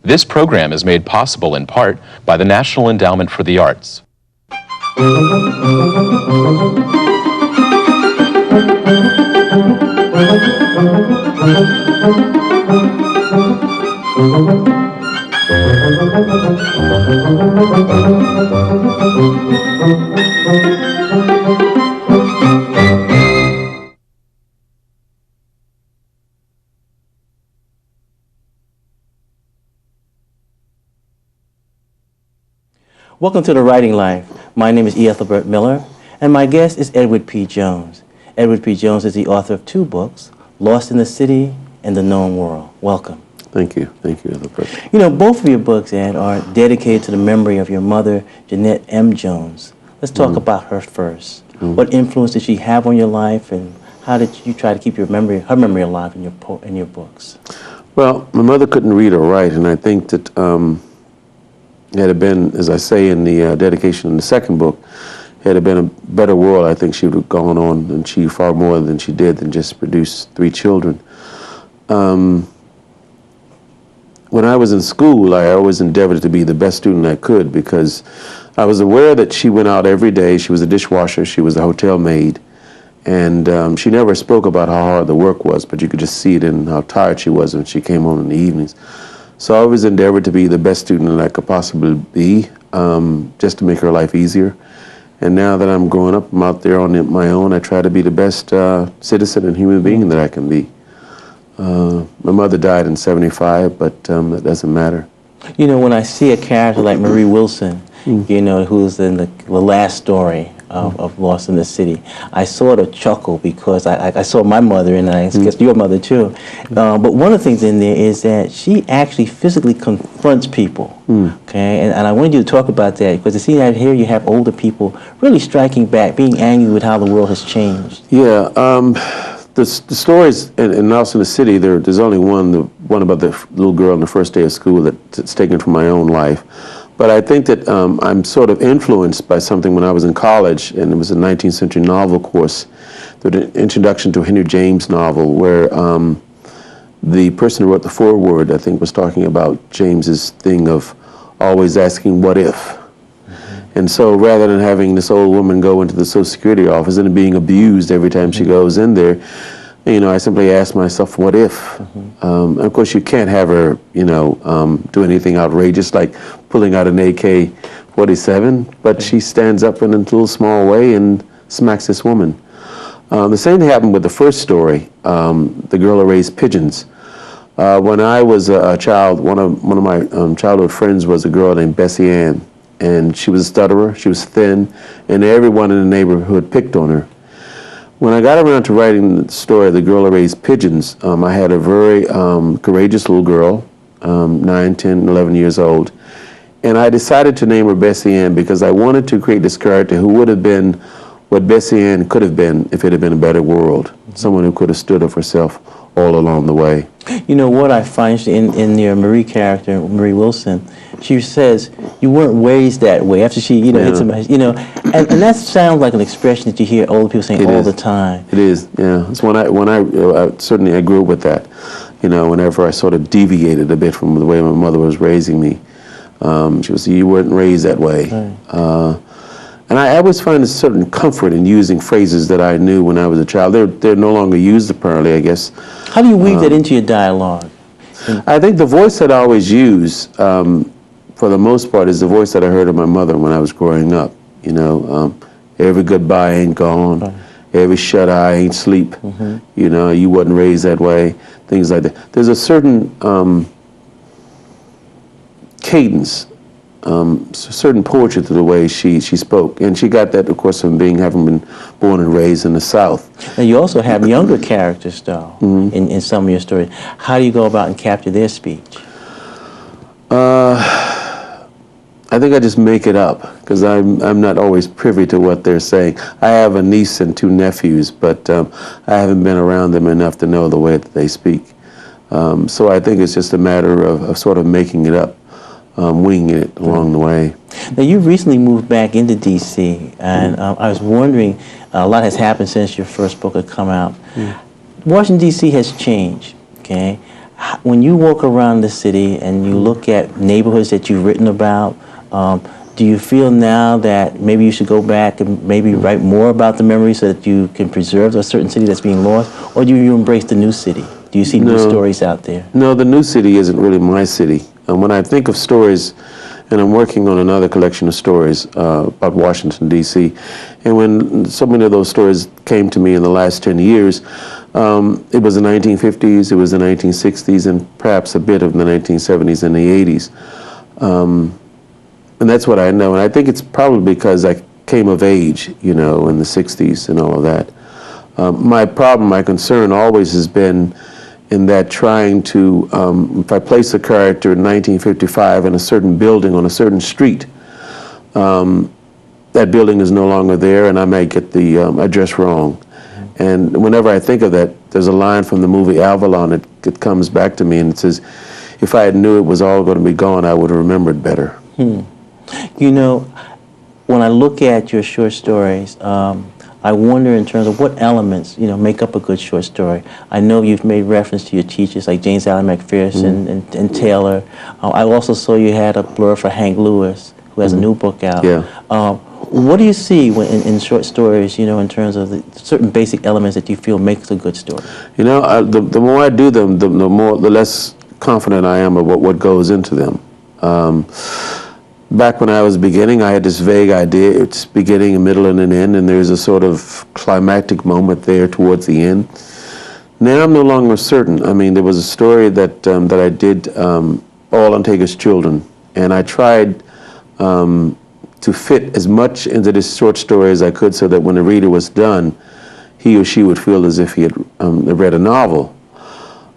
This program is made possible in part by the National Endowment for the Arts. Welcome to The Writing Life. My name is Ethelbert Miller, and my guest is Edward P. Jones. Edward P. Jones is the author of 2 books, Lost in the City and The Known World. Welcome. Thank you, Ethelbert. You know, both of your books, Ed, are dedicated to the memory of your mother, Jeanette M. Jones. Let's talk about her first. What influence did she have on your life, and how did you try to keep her memory alive in your books? Well, my mother couldn't read or write, and I think that had it been, as I say in the dedication in the second book, had it been a better world, I think she would have gone on and achieved far more than she did than just produce 3 children. When I was in school, I always endeavored to be the best student I could because I was aware that she went out every day. She was a dishwasher, she was a hotel maid, and she never spoke about how hard the work was, but you could just see it in how tired she was when she came home in the evenings. So I always endeavored to be the best student that I could possibly be, just to make her life easier. And now that I'm growing up, I'm out there on my own, I try to be the best citizen and human being that I can be. My mother died in '75, but that doesn't matter. You know, when I see a character like Marie Wilson, you know, who's in the last story of Lost in the City, I sort of chuckle because I saw my mother, and I guess your mother too. But one of the things in there is that she actually physically confronts people. Okay, and I wanted you to talk about that because it seems that here you have older people really striking back, being angry with how the world has changed. Yeah. The stories in Lost in the City, there's only one, the one about the little girl on the first day of school that's taken from my own life. But I think that I'm sort of influenced by something when I was in college, and it was a 19th century novel course, the introduction to a Henry James novel, where the person who wrote the foreword, I think, was talking about James's thing of always asking, what if? And so rather than having this old woman go into the Social Security office and being abused every time she goes in there, you know, I simply ask myself, what if? And of course, you can't have her, you know, do anything outrageous like pulling out an AK-47, but she stands up in a little small way and smacks this woman. The same thing happened with the first story, The Girl Who Raised Pigeons. When I was a child, one of my childhood friends was a girl named Bessie Ann. And she was a stutterer, she was thin, and everyone in the neighborhood picked on her. When I got around to writing the story of The Girl Who Raised Pigeons, I had a very courageous little girl, 9, 10, 11 years old, and I decided to name her Bessie Ann because I wanted to create this character who would have been what Bessie Ann could have been if it had been a better world, someone who could have stood up for herself all along the way. You know what I find in your Marie character, Marie Wilson, she says you weren't raised that way. After she, you know, hits him, you know, and that sounds like an expression that you hear older people saying all the time. It is, yeah. It's when I certainly I grew up with that. You know, whenever I sort of deviated a bit from the way my mother was raising me, she would say, "You weren't raised that way." Right. And I always find a certain comfort in using phrases that I knew when I was a child. They're no longer used, apparently, I guess. How do you weave that into your dialogue? I think the voice that I always use, for the most part, is the voice that I heard of my mother when I was growing up. You know, every goodbye ain't gone, every shut eye ain't sleep. You know, you wasn't raised that way, things like that. There's a certain cadence, certain poetry to the way she spoke, and she got that, of course, from having been born and raised in the South. And you also have younger characters, though, in some of your stories. How do you go about and capture their speech? I think I just make it up because I'm not always privy to what they're saying. I have a niece and 2 nephews, but I haven't been around them enough to know the way that they speak. So I think it's just a matter of sort of making it up. Winging it along the way. Now, you recently moved back into D.C., and I was wondering, a lot has happened since your first book had come out. Washington, D.C. has changed, okay? When you walk around the city and you look at neighborhoods that you've written about, do you feel now that maybe you should go back and maybe write more about the memories so that you can preserve a certain city that's being lost? Or do you embrace the new city? Do you see new stories out there? No, the new city isn't really my city. When I think of stories, and I'm working on another collection of stories about Washington, D.C., and when so many of those stories came to me in the last 10 years, it was the 1950s, it was the 1960s, and perhaps a bit of the 1970s and the 80s. And that's what I know. And I think it's probably because I came of age, you know, in the 60s and all of that. My problem, my concern always has been in that trying to, if I place a character in 1955 in a certain building on a certain street, that building is no longer there and I may get the address wrong. And whenever I think of that, there's a line from the movie Avalon that comes back to me and it says, if I had knew it was all going to be gone, I would have remembered better. You know, when I look at your short stories, I wonder in terms of what elements, you know, make up a good short story. I know you've made reference to your teachers like James Allen McPherson and Taylor. I also saw you had a blurb for Hank Lewis, who has a new book out. Yeah. What do you see when, in short stories, you know, in terms of the certain basic elements that you feel makes a good story? You know, the more I do them, the less confident I am about what goes into them. Back when I was beginning, I had this vague idea. It's beginning, a middle, and an end, and there's a sort of climactic moment there towards the end. Now I'm no longer certain. I mean, there was a story that I did, All Untaker's Children, and I tried to fit as much into this short story as I could so that when the reader was done, he or she would feel as if he had read a novel.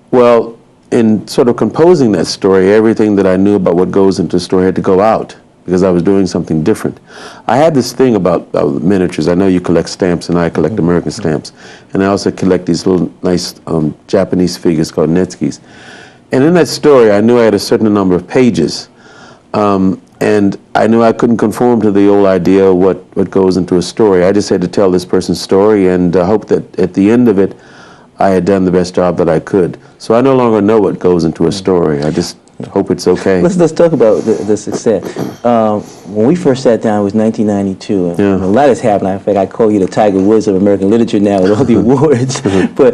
Well, in sort of composing that story, everything that I knew about what goes into a story had to go out because I was doing something different. I had this thing about miniatures. I know you collect stamps and I collect American stamps. And I also collect these little nice Japanese figures called netskis. And in that story, I knew I had a certain number of pages. And I knew I couldn't conform to the old idea of what goes into a story. I just had to tell this person's story and hope that at the end of it, I had done the best job that I could. So I no longer know what goes into a story. I just hope it's okay. Let's talk about the success. When we first sat down, it was 1992. And Yeah. a lot has happened. In fact, I call you the Tiger Woods of American literature now with all the awards. But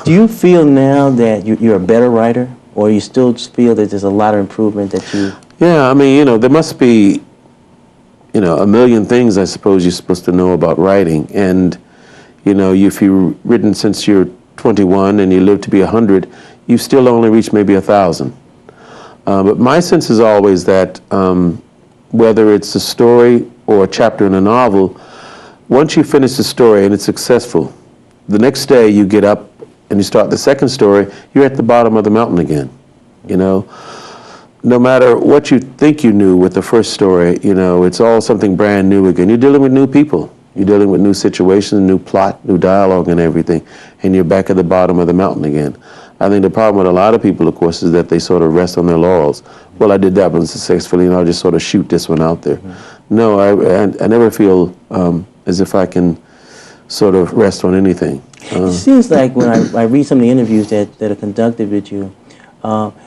do you feel now that you're a better writer, or you still feel that there's a lot of improvement that you... Yeah, I mean, you know, there must be, you know, a million things I suppose you're supposed to know about writing. And, you know, if you've written since you're 21 and you live to be 100, you've still only reached maybe 1,000. But my sense is always that whether it's a story or a chapter in a novel, once you finish the story and it's successful, the next day you get up and you start the second story, you're at the bottom of the mountain again, you know. No matter what you think you knew with the first story, you know, it's all something brand new again. You're dealing with new people. You're dealing with new situations, new plot, new dialogue and everything, and you're back at the bottom of the mountain again. I think the problem with a lot of people, of course, is that they sort of rest on their laurels. Well, I did that one successfully, and I'll just sort of shoot this one out there. No, I never feel as if I can sort of rest on anything. It seems like when I read some of the interviews that are conducted with you,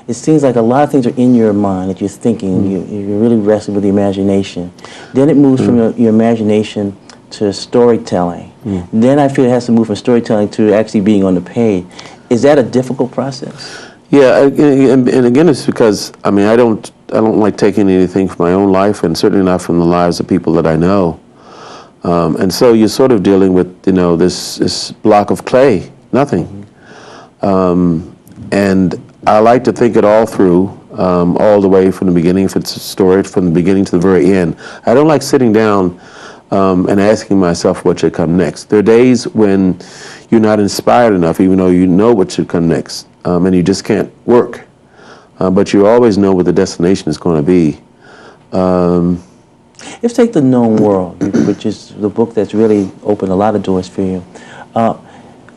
it seems like a lot of things are in your mind that you're thinking. You're really wrestling with the imagination. Then it moves from your imagination to storytelling. Then I feel it has to move from storytelling to actually being on the page. Is that a difficult process? Yeah, and again, it's because I mean I don't like taking anything from my own life, and certainly not from the lives of people that I know. And so you're sort of dealing with, you know, this block of clay, nothing. And I like to think it all through, all the way from the beginning, if it's a story, from the beginning to the very end. I don't like sitting down and asking myself what should come next. There are days when you're not inspired enough, even though you know what should come next, and you just can't work. But you always know what the destination is going to be. Let's take The Known World, which is the book that's really opened a lot of doors for you.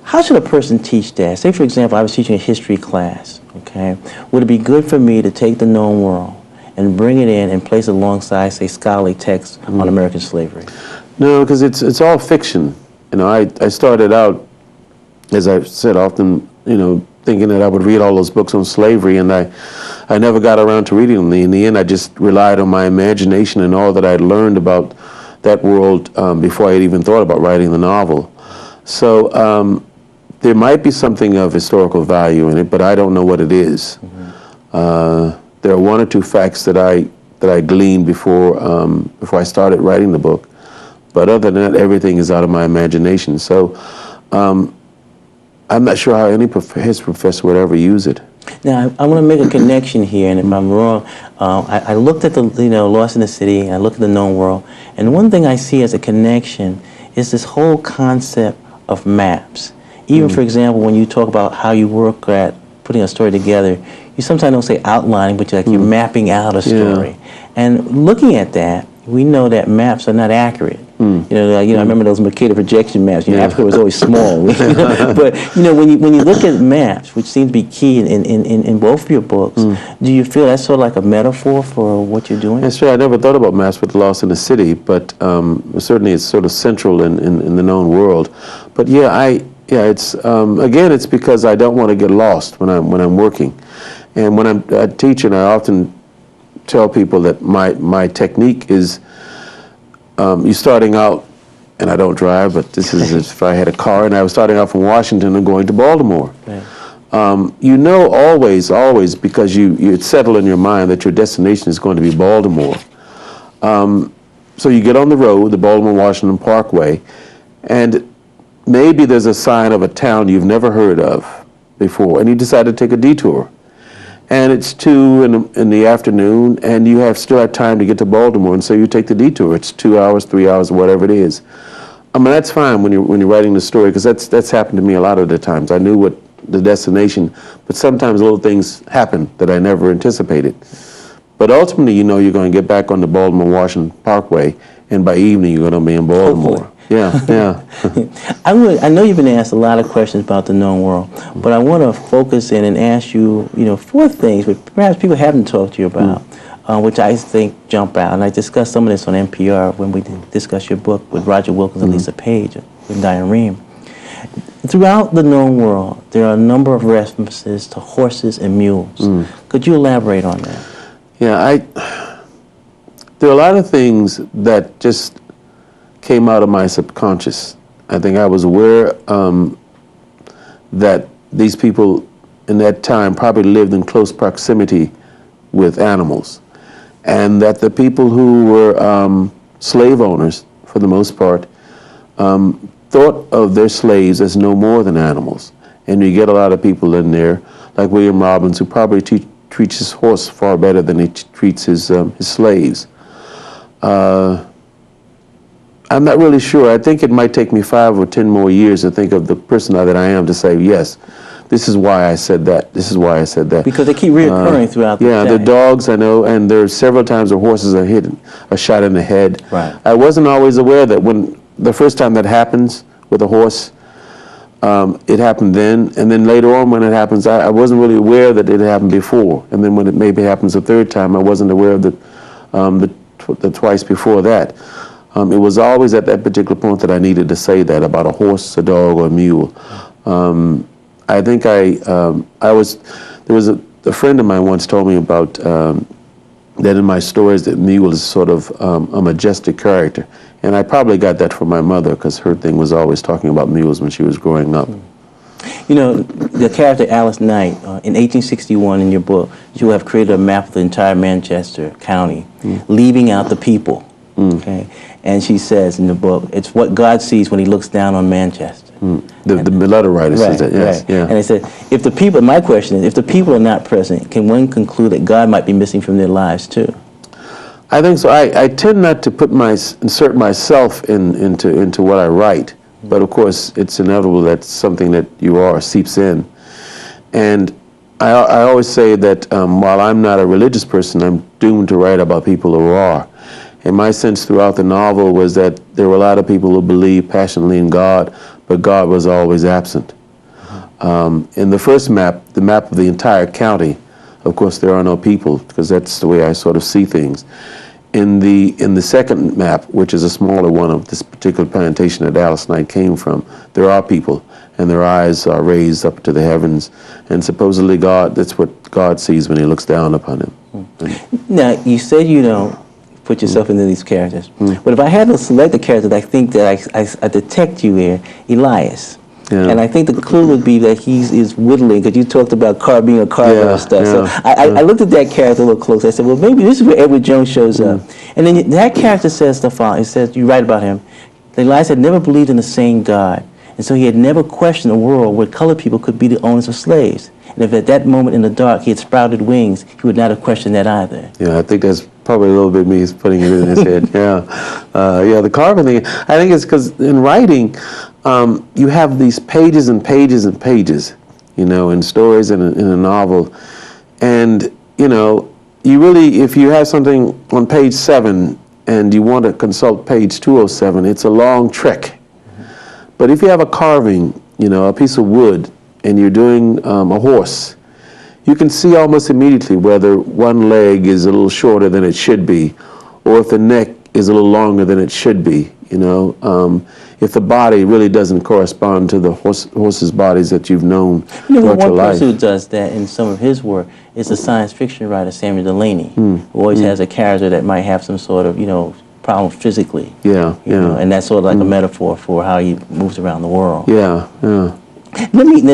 How should a person teach that? Say, for example, I was teaching a history class, okay? Would it be good for me to take The Known World and bring it in and place it alongside, say, scholarly texts on American slavery? No, because it's all fiction. You know, I started out, as I've said often, you know, thinking that I would read all those books on slavery, and I never got around to reading them. In the end, I just relied on my imagination and all that I'd learned about that world before I had even thought about writing the novel. So there might be something of historical value in it, but I don't know what it is. There are one or two facts that I gleaned before I started writing the book, but other than that, everything is out of my imagination. So I'm not sure how any history professor would ever use it. Now, I want to make a connection here, and if I'm wrong, I looked at the, Lost in the City, and I looked at the known world, and one thing I see as a connection is this whole concept of maps. Even, for example, when you talk about how you work at putting a story together, you sometimes don't say outlining, but you're mapping out a story. And looking at that, we know that maps are not accurate. I remember those Mercator projection maps. Africa was always small. But when you look at maps, which seems to be key in both of your books, do you feel that's sort of like a metaphor for what you're doing? That's right. I never thought about maps with Lost in the City, but certainly it's sort of central in the known world. But it's again, it's because I don't want to get lost when I'm working, and when I'm teaching, I often tell people that my technique is. You're starting out, and I don't drive, but this is if I had a car and I was starting out from Washington and going to Baltimore. Right. You know always, because you settle in your mind that your destination is going to be Baltimore. So you get on the road, the Baltimore-Washington Parkway, and maybe there's a sign of a town you've never heard of before, and you decide to take a detour. And it's 2 in the afternoon, and you still have time to get to Baltimore, and so you take the detour. It's 2 hours, 3 hours, whatever it is. I mean, that's fine when you're writing the story, because that's happened to me a lot of the times. I knew what the destination, but sometimes little things happen that I never anticipated. But ultimately, you're going to get back on the Baltimore-Washington Parkway, and by evening you're going to be in Baltimore. Hopefully. Yeah. I know you've been asked a lot of questions about the known world, but I want to focus in and ask you, 4 things that perhaps people haven't talked to you about, which I think jump out. And I discussed some of this on NPR when we discussed your book with Roger Wilkins and Lisa Page and Diane Rehm. Throughout the known world, there are a number of references to horses and mules. Could you elaborate on that? Yeah, there are a lot of things that just came out of my subconscious. I think I was aware that these people in that time probably lived in close proximity with animals, and that the people who were slave owners, for the most part, thought of their slaves as no more than animals. And you get a lot of people in there, like William Robbins, who probably treats his horse far better than he treats his slaves. I'm not really sure. I think it might take me 5 or 10 more years to think of the person that I am to say, yes, this is why I said that. This is why I said that. Because they keep reoccurring throughout the day. The dogs, I know, and there are several times where horses are shot in the head. Right. I wasn't always aware that when the first time that happens with a horse, it happened then, and then later on when it happens, I wasn't really aware that it happened before. And then when it maybe happens a third time, I wasn't aware of the twice before that. It was always at that particular point that I needed to say that about a horse, a dog, or a mule. I think there was a friend of mine once told me about that in my stories that mule is sort of a majestic character. And I probably got that from my mother, because her thing was always talking about mules when she was growing up. The character Alice Knight, in 1861 in your book, you have created a map of the entire Manchester County, leaving out the people. Okay, and she says in the book, it's what God sees when he looks down on Manchester. The letter writer says that, yes. Right. Yeah. And they said, my question is, if the people are not present, can one conclude that God might be missing from their lives too? I think so. I tend not to insert myself into what I write, but of course it's inevitable that something that you are seeps in. And I always say that while I'm not a religious person, I'm doomed to write about people who are. And my sense throughout the novel was that there were a lot of people who believed passionately in God, but God was always absent. In the first map, the map of the entire county, of course there are no people, because that's the way I sort of see things. In the second map, which is a smaller one of this particular plantation that Alice Knight came from, there are people, and their eyes are raised up to the heavens, and supposedly that's what God sees when he looks down upon him. Now, you said you don't put yourself into these characters, but if I had to select a character that I think that I detect you in, Elias. Yeah. And I think the clue would be that is whittling, because you talked about being a carver and stuff. So I looked at that character a little closer. I said, well, maybe this is where Edward Jones shows up. And then that character says the following. It says, you write about him, that Elias had never believed in the same God, and so he had never questioned a world where colored people could be the owners of slaves. And if at that moment in the dark he had sprouted wings, he would not have questioned that either. Yeah, I think that's probably a little bit me putting it in his head. Yeah, the carving thing. I think it's because in writing, you have these pages and pages and pages, in stories in a novel, and you really, if you have something on page 7 and you want to consult page 207, it's a long trek. But if you have a carving, a piece of wood, and you're doing a horse, you can see almost immediately whether one leg is a little shorter than it should be, or if the neck is a little longer than it should be. If the body really doesn't correspond to the horse's bodies that you've known throughout your life. One person who does that in some of his work is the science fiction writer Samuel Delany, who always has a character that might have some sort of, problem physically. And that's sort of like a metaphor for how he moves around the world. Now,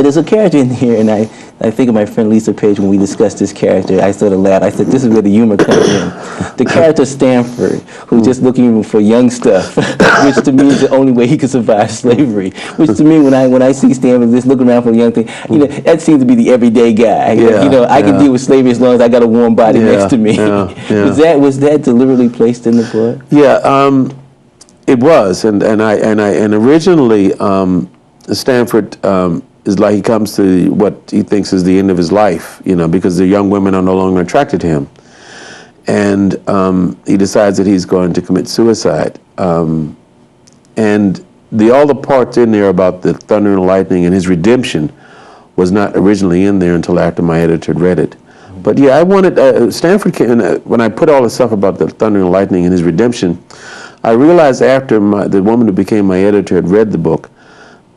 there's a character in here, and I think of my friend Lisa Page when we discussed this character. I sort of laughed. I said, this is where the humor comes in. The character Stanford, who's just looking for young stuff, which to me is the only way he could survive slavery. Which to me, when I see Stanford just looking around for a young thing, that seems to be the everyday guy. I can deal with slavery as long as I got a warm body next to me. Was that deliberately placed in the book? Yeah, it was, and originally. Stanford is like he comes to what he thinks is the end of his life, because the young women are no longer attracted to him. And he decides that he's going to commit suicide. And all the parts in there about the thunder and lightning and his redemption was not originally in there until after my editor had read it. But yeah, I wanted, Stanford, when I put all the stuff about the thunder and lightning and his redemption, I realized after the woman who became my editor had read the book,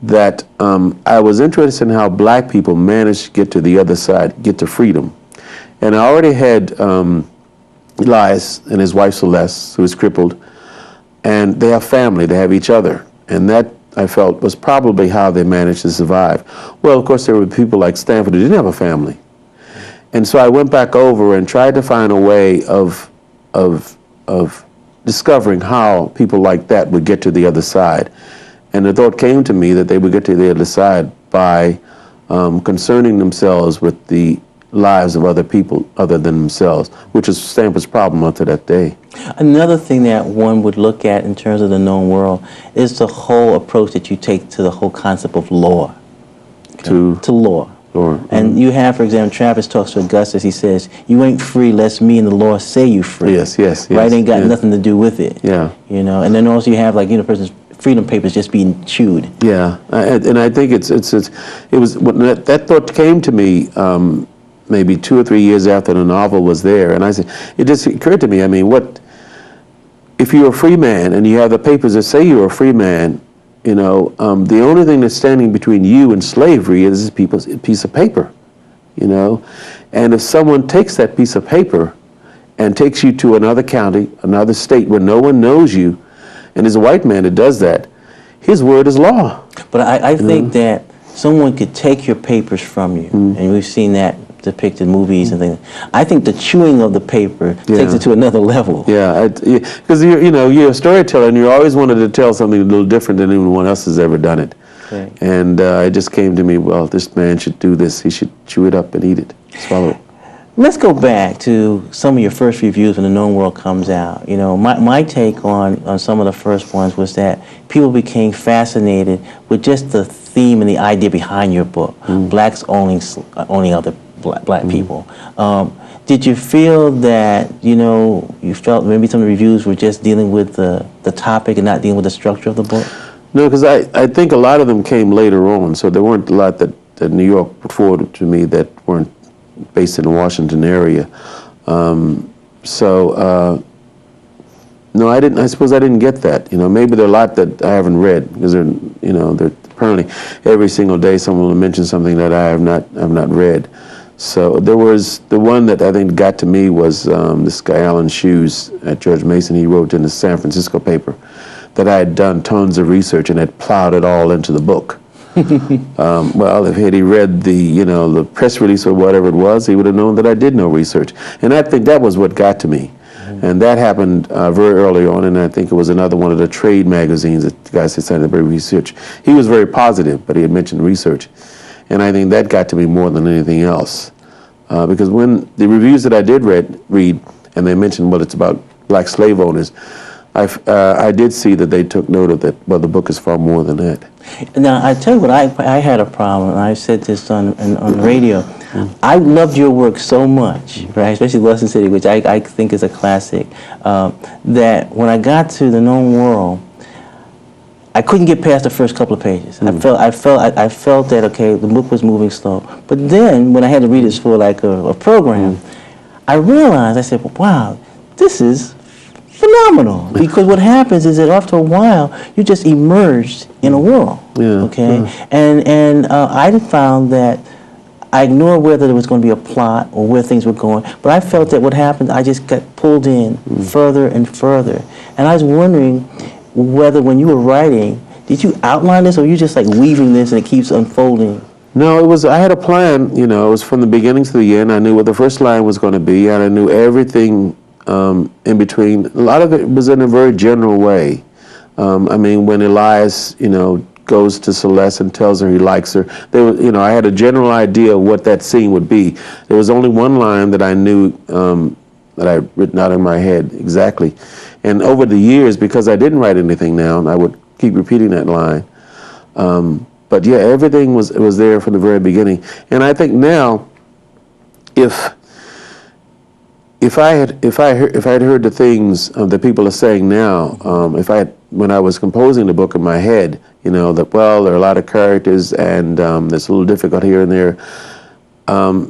that I was interested in how black people managed to get to the other side, get to freedom. And I already had Elias and his wife Celeste, who is crippled, and they have family, they have each other. And that, I felt, was probably how they managed to survive. Well, of course, there were people like Stanford who didn't have a family. And so I went back over and tried to find a way of discovering how people like that would get to the other side. And the thought came to me that they would get to the other side by concerning themselves with the lives of other people other than themselves, which is Stanford's problem up to that day. Another thing that one would look at in terms of the known world is the whole approach that you take to the whole concept of law. To law. And you have, for example, Travis talks to Augustus, he says, you ain't free lest me and the law say you free. Yes. Right? Ain't got nothing to do with it. And then also you have, like, person's freedom papers just being chewed. And I think it was when that thought came to me maybe 2 or 3 years after the novel was there, and I said, it just occurred to me, I mean, what if you're a free man and you have the papers that say you're a free man, the only thing that's standing between you and slavery is a piece of paper, and if someone takes that piece of paper and takes you to another county, another state where no one knows you, and there's a white man that does that, his word is law. But I think that someone could take your papers from you, and we've seen that depicted in movies and things. I think the chewing of the paper takes it to another level. Because you're a storyteller, and you always wanted to tell something a little different than anyone else has ever done it. And it just came to me, well, this man should do this. He should chew it up and eat it, swallow it. Let's go back to some of your first reviews when The Known World comes out. My take on some of the first ones was that people became fascinated with just the theme and the idea behind your book, blacks owning other black people. Did you feel that, you felt maybe some of the reviews were just dealing with the topic and not dealing with the structure of the book? No, because I think a lot of them came later on, so there weren't a lot that New York put forward to me that weren't based in the Washington area. No, I suppose I didn't get that. Maybe there are a lot that I haven't read because they're apparently every single day someone will mention something that I have not read. So there was the one that I think got to me was this guy Alan Shoes at George Mason. He wrote in the San Francisco paper that I had done tons of research and had plowed it all into the book. Well, if he read the press release or whatever it was, he would have known that I did no research. And I think that was what got to me. And that happened very early on, and I think it was another one of the trade magazines that the guy said something about research. He was very positive, but he had mentioned research. And I think that got to me more than anything else. Because when the reviews that I did read, and they mentioned, well, it's about black slave owners, I did see that they took note of that, well, the book is far more than that. Now, I tell you what, I had a problem, and I said this on the radio. I loved your work so much, right, especially Lost in the City, which I think is a classic, that when I got to The Known World, I couldn't get past the first couple of pages. I felt that, okay, the book was moving slow. But then, when I had to read this for like a program, I realized, I said, wow, this is phenomenal. Because what happens is that after a while, you just emerged in a world, okay? And I found that I ignored whether there was going to be a plot or where things were going, but I felt that what happened, I just got pulled in further and further. And I was wondering whether when you were writing, did you outline this or you just like weaving this and it keeps unfolding? No, I had a plan, it was from the beginning to the end. I knew what the first line was going to be, and I knew everything in between. A lot of it was in a very general way. I mean, when Elias, goes to Celeste and tells her he likes her, I had a general idea of what that scene would be. There was only one line that I knew that I had written out in my head exactly. And over the years, because I didn't write anything down, I would keep repeating that line. But yeah, everything was there from the very beginning. And I think now, if I had heard the things that people are saying now, when I was composing the book in my head, that, well, there are a lot of characters and it's a little difficult here and there,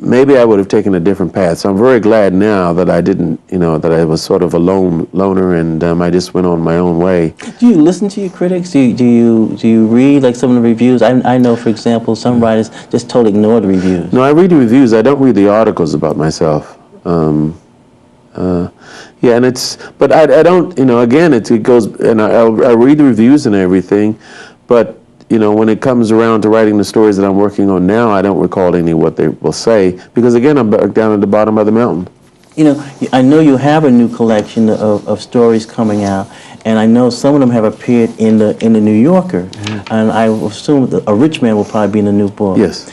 maybe I would have taken a different path. So I'm very glad now that I didn't, that I was sort of a loner and I just went on my own way. Do you listen to your critics? Do you read like some of the reviews? I know, for example, some writers just totally ignore the reviews. No, I read the reviews. I don't read the articles about myself. Yeah, and but I don't, again, it goes, and I read the reviews and everything, but, when it comes around to writing the stories that I'm working on now, I don't recall any what they will say, because again, I'm back down at the bottom of the mountain. I know you have a new collection of stories coming out, and I know some of them have appeared in the New Yorker, and I assume that A Rich Man will probably be in the new book. Yes.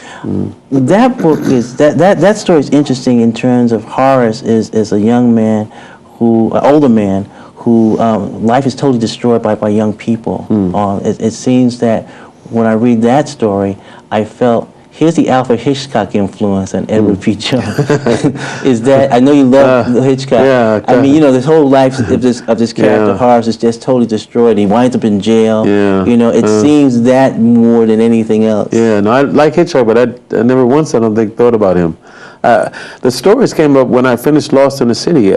That book that story is interesting in terms of Horace is a young man an older man who life is totally destroyed by young people. It seems that when I read that story, I felt, here's the Alfred Hitchcock influence on Edward P. Jones. Is that, I know you love Hitchcock. Yeah, I mean, this whole life of this character, Horace, is just totally destroyed. He winds up in jail. Yeah. It seems that more than anything else. Yeah, no, I like Hitchcock, but I never once, I don't think, thought about him. The stories came up when I finished Lost in the City.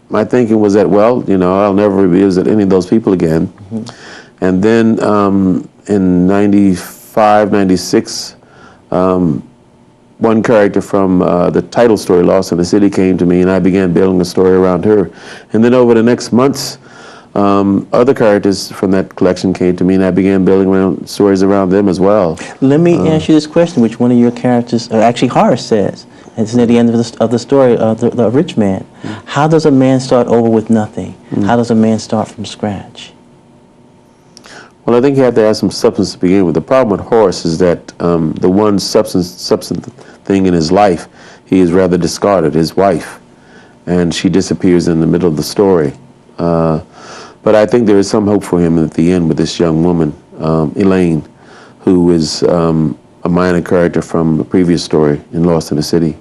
My thinking was that, well, I'll never revisit any of those people again. And then in 95, 96, one character from the title story, Lost in the City, came to me, and I began building a story around her. And then over the next months, other characters from that collection came to me, and I began building stories around them as well. Let me ask you this question, which one of your characters, actually Horace says, and it's near the end of the story, the rich man. How does a man start over with nothing? How does a man start from scratch? Well, I think you have to have some substance to begin with. The problem with Horace is that the one substance thing in his life, he is rather discarded, his wife, and she disappears in the middle of the story. But I think there is some hope for him at the end with this young woman, Elaine, who is a minor character from the previous story in Lost in the City.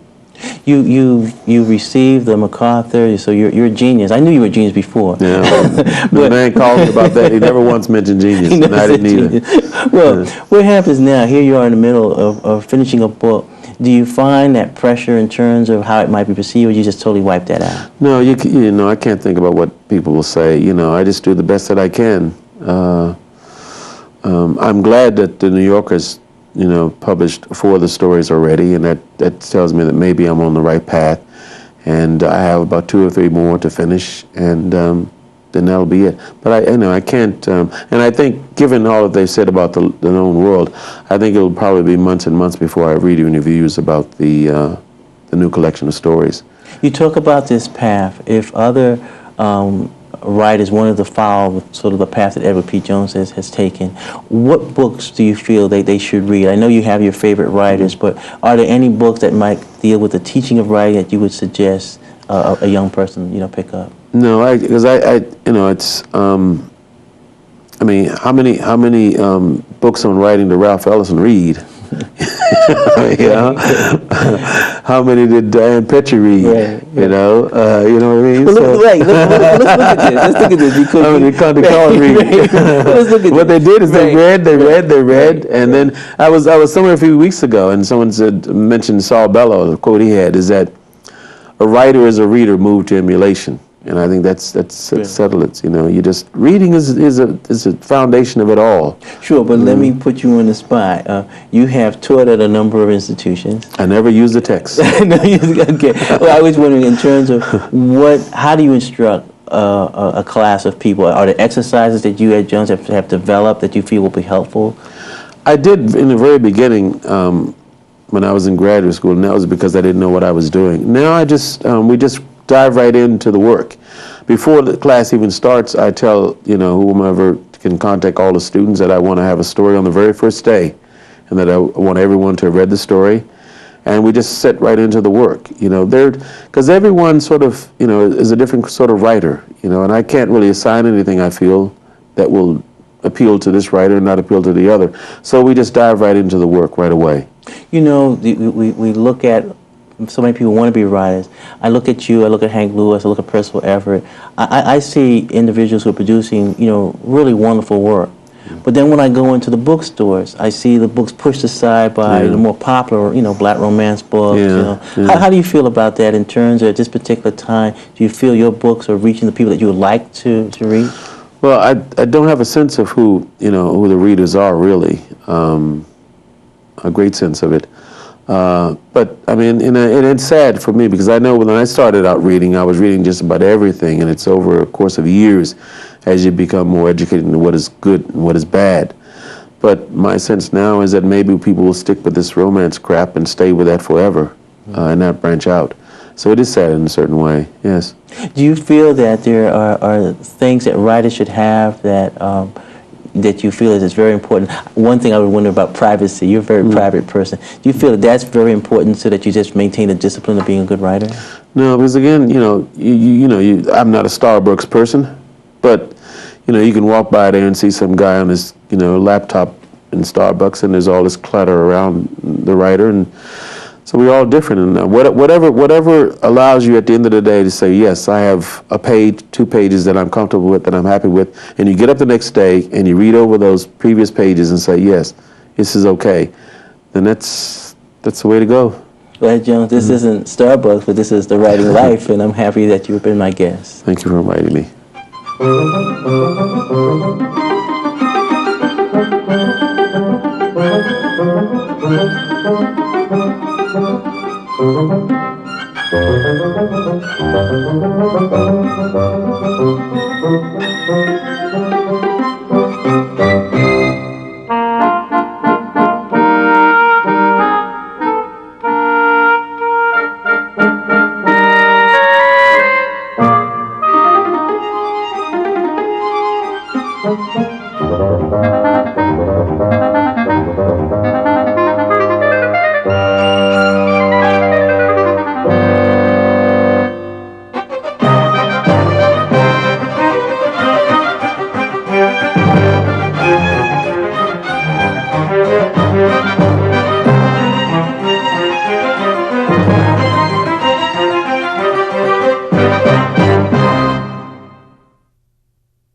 You received the MacArthur, so you're a genius. I knew you were a genius before. Yeah, the man called me about that. He never once mentioned genius, and I didn't either. Well, what happens now? Here you are in the middle of finishing a book. Do you find that pressure in terms of how it might be perceived, or you just totally wipe that out? No, I can't think about what people will say. I just do the best that I can. I'm glad that the New Yorker's, published 4 of the stories already, and that tells me that maybe I'm on the right path. And I have about 2 or 3 more to finish, and then that'll be it. But I can't. And I think, given all that they've said about the known world, I think it'll probably be months and months before I read any reviews about the new collection of stories. You talk about this path. If other writers wanted to follow sort of the path that Edward P. Jones has taken, what books do you feel they should read? I know you have your favorite writers, but are there any books that might deal with the teaching of writing that you would suggest a young person, pick up? No, because it's. I mean, how many books on writing did Ralph Ellison read? How many did Diane Petrie read? Right. You know what I mean? Well, let's look at this. Let's look at this because how many Conde Collins read? Let's look at what this. they did is they read, and then I was somewhere a few weeks ago, and someone mentioned Saul Bellow. The quote he had is that a writer is a reader moved to emulation. And I think that's settled it. You just reading is a foundation of it all. Sure, but let me put you on the spot. You have taught at a number of institutions. I never use the text. Okay. Well, I was wondering in terms of how do you instruct a class of people? Are there exercises that you at Jones have developed that you feel will be helpful? I did in the very beginning when I was in graduate school, and that was because I didn't know what I was doing. Now we just dive right into the work. Before the class even starts, I tell, whomever can contact all the students that I want to have a story on the very first day, and that I want everyone to have read the story, and we just set right into the work. Because everyone sort of, is a different sort of writer, and I can't really assign anything I feel that will appeal to this writer and not appeal to the other. So we just dive right into the work right away. We look at so many people want to be writers. I look at you, I look at Hank Lewis, I look at Percival Everett. I see individuals who are producing, really wonderful work. But then when I go into the bookstores, I see the books pushed aside by the more popular, black romance books. How do you feel about that in terms of at this particular time? Do you feel your books are reaching the people that you would like to read? Well, I don't have a sense of who the readers are really, a great sense of it. But I mean, and it's sad for me because I know when I started out reading, I was reading just about everything, and it's over a course of years as you become more educated in what is good and what is bad. But my sense now is that maybe people will stick with this romance crap and stay with that forever and not branch out. So it is sad in a certain way, yes. Do you feel that there are things that writers should have that you feel is very important? One thing I would wonder about privacy. You're a very private person. Do you feel that that's very important so that you just maintain the discipline of being a good writer? No, because again, I'm not a Starbucks person, but you can walk by there and see some guy on his laptop in Starbucks, and there's all this clutter around the writer, and so we're all different. And whatever allows you at the end of the day to say, yes, I have a page, 2 pages that I'm comfortable with, that I'm happy with, and you get up the next day and you read over those previous pages and say, yes, this is okay, then that's the way to go. Well, Jones, this isn't Starbucks, but this is the writing life, and I'm happy that you've been my guest. Thank you for inviting me.